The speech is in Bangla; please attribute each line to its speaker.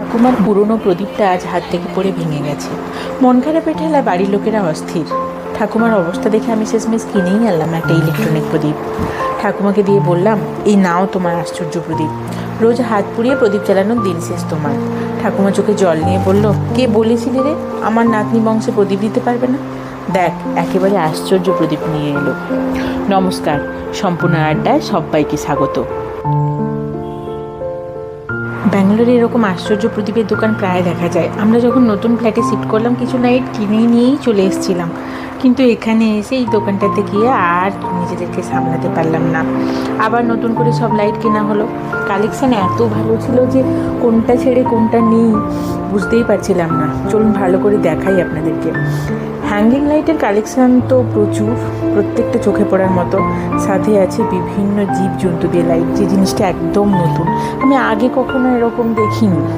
Speaker 1: ঠাকুমার পুরনো প্রদীপটা আজ হাত থেকে পড়ে ভেঙে গেছে। মন খারাপের ঠেলা বাড়ির লোকেরা অস্থির। ঠাকুমার অবস্থা দেখে আমি শেষমেশ কিনেই আনলাম একটা ইলেকট্রনিক প্রদীপ। ঠাকুমাকে দিয়ে বললাম, এই নাও তোমার আশ্চর্য প্রদীপ, রোজ হাত পুড়িয়ে প্রদীপ জ্বালানোর দিন শেষ তোমার। ঠাকুমা চোখে জল নিয়ে বলল, কে বলেছিলি রে আমার নাতনি বংশে প্রদীপ দিতে পারবে না? দেখ, একেবারে আশ্চর্য প্রদীপ নিয়ে এলো। নমস্কার, সম্পূর্ণ আড্ডায় সবাইকে স্বাগত। ব্যাঙ্গালোরে এরকম আশ্চর্য প্রদীপের দোকান প্রায় দেখা যায়। আমরা যখন নতুন ফ্ল্যাটে শিফট করলাম কিছু লাইট কিনে নিয়েই চলে এসেছিলাম, কিন্তু এখানে এসে এই দোকানটাতে গিয়ে আর নিজেদেরকে সামলাতে পারলাম না। আবার নতুন করে সব লাইট কেনা হলো। কালেকশান এত ভালো ছিল যে কোনটা ছেড়ে কোনটা নেই বুঝতেই পারছিলাম না। চলুন ভালো করে দেখাই আপনাদেরকে। হ্যাঙ্গিং লাইটের কালেকশান তো প্রচুর, প্রত্যেকটা চোখে পড়ার মতো। সাথে আছে বিভিন্ন জীবজন্তু দিয়ে লাইট, যে জিনিসটা একদম নতুন, আমি আগে কখনো এরকম দেখিনি।